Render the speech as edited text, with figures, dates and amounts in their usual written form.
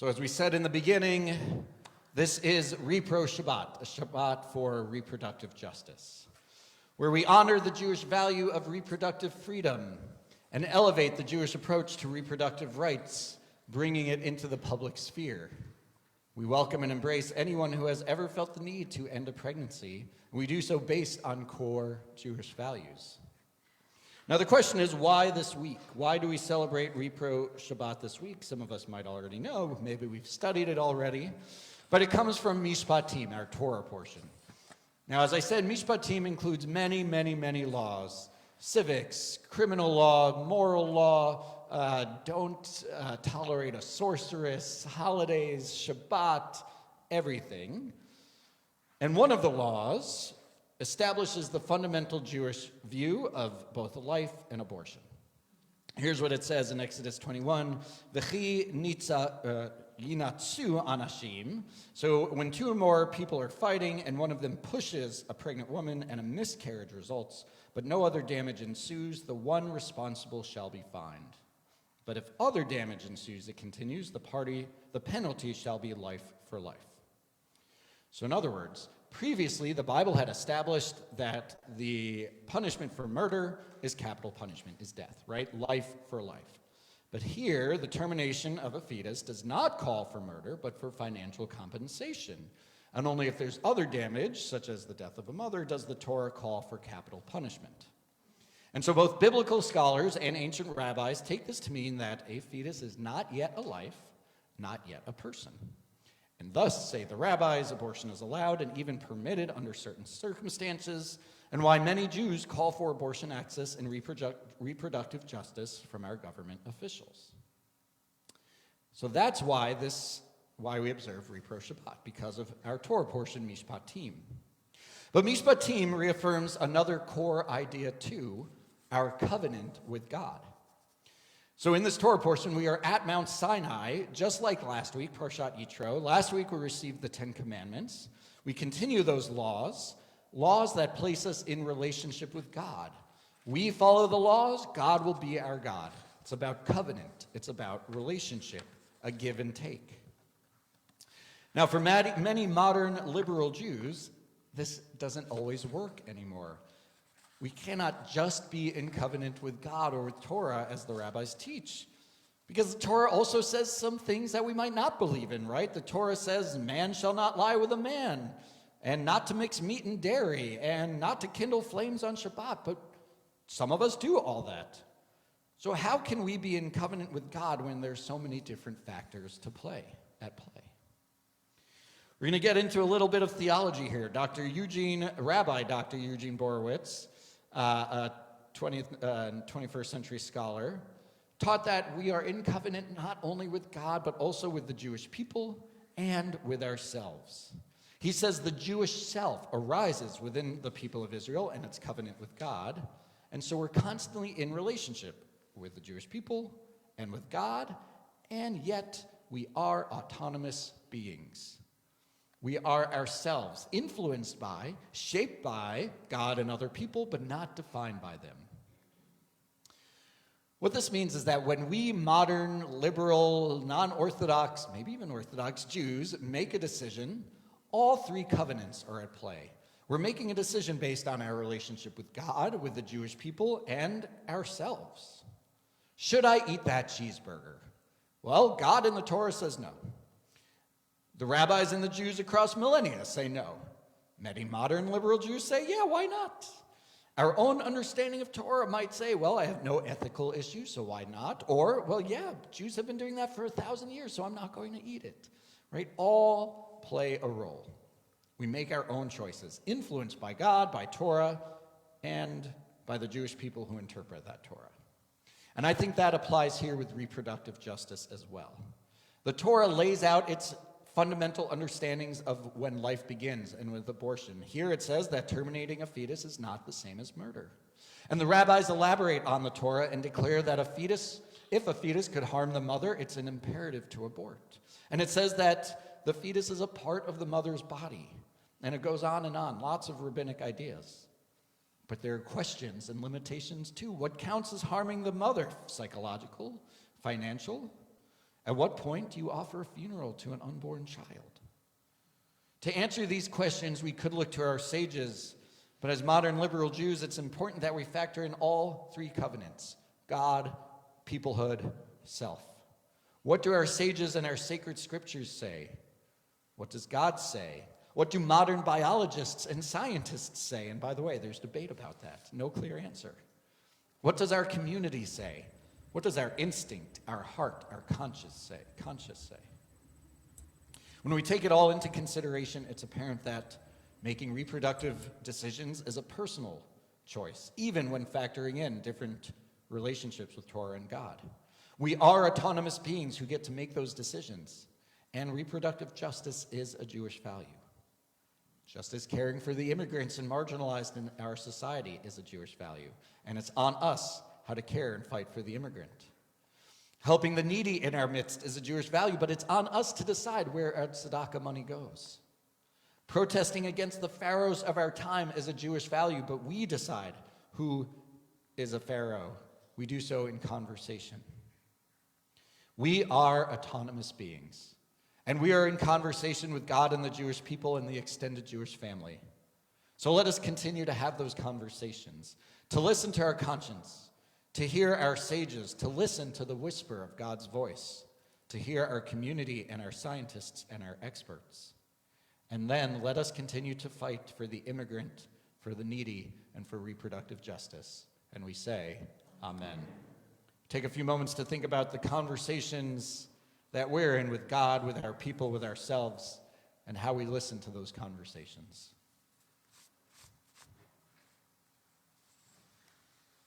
So as we said in the beginning, this is Repro Shabbat, a Shabbat for reproductive justice, where we honor the Jewish value of reproductive freedom and elevate the Jewish approach to reproductive rights, bringing it into the public sphere. We welcome and embrace anyone who has ever felt the need to end a pregnancy, and we do so based on core Jewish values. Now the question is, why this week? Why do we celebrate Repro Shabbat this week? Some of us might already know, maybe we've studied it already, but it comes from Mishpatim, our Torah portion. Now, as I said, Mishpatim includes many, many, many laws: civics, criminal law, moral law, don't tolerate a sorceress, holidays, Shabbat, everything. And one of the laws establishes the fundamental Jewish view of both life and abortion. Here's what it says in Exodus 21, V'chi yinatsu anashim. So when two or more people are fighting and one of them pushes a pregnant woman and a miscarriage results, but no other damage ensues, the one responsible shall be fined. But if other damage ensues, it continues, the penalty shall be life for life. So in other words, previously the Bible had established that the punishment for murder is capital punishment, is death, right? Life for life. But here, the termination of a fetus does not call for murder, but for financial compensation. And only if there's other damage, such as the death of a mother, does the Torah call for capital punishment. And so both biblical scholars and ancient rabbis take this to mean that a fetus is not yet a life, not yet a person. And thus, say the rabbis, abortion is allowed and even permitted under certain circumstances, and why many Jews call for abortion access and reproductive justice from our government officials. So that's why we observe Repro Shabbat, because of our Torah portion, Mishpatim. But Mishpatim reaffirms another core idea too, our covenant with God. So in this Torah portion, we are at Mount Sinai, just like last week, Parashat Yitro. Last week we received the 10 Commandments. We continue those laws that place us in relationship with God. We follow the laws, God will be our God. It's about covenant. It's about relationship, a give and take. Now, for many modern liberal Jews, this doesn't always work anymore. We cannot just be in covenant with God or with Torah as the rabbis teach, because the Torah also says some things that we might not believe in, right? The Torah says man shall not lie with a man, and not to mix meat and dairy, and not to kindle flames on Shabbat, but some of us do all that. So how can we be in covenant with God when there's so many different factors at play? We're going to get into a little bit of theology here. Rabbi Dr. Eugene Borowitz, a 20th and 21st century scholar, taught that we are in covenant not only with God, but also with the Jewish people and with ourselves. He says the Jewish self arises within the people of Israel and its covenant with God, and so we're constantly in relationship with the Jewish people and with God, and yet we are autonomous beings. We are ourselves, influenced by, shaped by God and other people, but not defined by them. What this means is that when we modern, liberal, non-Orthodox, maybe even Orthodox Jews make a decision, all three covenants are at play. We're making a decision based on our relationship with God, with the Jewish people, and ourselves. Should I eat that cheeseburger? Well, God in the Torah says no. The rabbis and the Jews across millennia say no. Many modern liberal Jews say, yeah, why not? Our own understanding of Torah might say, well, I have no ethical issue, so why not? Or, well, yeah, Jews have been doing that for 1,000 years, so I'm not going to eat it. Right? All play a role. We make our own choices, influenced by God, by Torah, and by the Jewish people who interpret that Torah. And I think that applies here with reproductive justice as well. The Torah lays out its fundamental understandings of when life begins and with abortion. Here it says that terminating a fetus is not the same as murder. And the rabbis elaborate on the Torah and declare that if a fetus could harm the mother, it's an imperative to abort. And it says that the fetus is a part of the mother's body. And it goes on, lots of rabbinic ideas. But there are questions and limitations too. What counts as harming the mother? Psychological, financial? At what point do you offer a funeral to an unborn child? To answer these questions, we could look to our sages, but as modern liberal Jews, it's important that we factor in all three covenants: God, peoplehood, self. What do our sages and our sacred scriptures say? What does God say? What do modern biologists and scientists say? And by the way, there's debate about that. No clear answer. What does our community say? What does our instinct, our heart, our conscience say? When we take it all into consideration, it's apparent that making reproductive decisions is a personal choice, even when factoring in different relationships with Torah and God. We are autonomous beings who get to make those decisions, and reproductive justice is a Jewish value. Just as caring for the immigrants and marginalized in our society is a Jewish value, and it's on us how to care and fight for the immigrant. Helping the needy in our midst is a Jewish value, but it's on us to decide where our tzedakah money goes. Protesting against the pharaohs of our time is a Jewish value, but we decide who is a pharaoh. We do so in conversation. We are autonomous beings, and we are in conversation with God and the Jewish people and the extended Jewish family. So let us continue to have those conversations, to listen to our conscience, to hear our sages, to listen to the whisper of God's voice, to hear our community and our scientists and our experts. And then let us continue to fight for the immigrant, for the needy, and for reproductive justice. And we say, Amen. Take a few moments to think about the conversations that we're in with God, with our people, with ourselves, and how we listen to those conversations.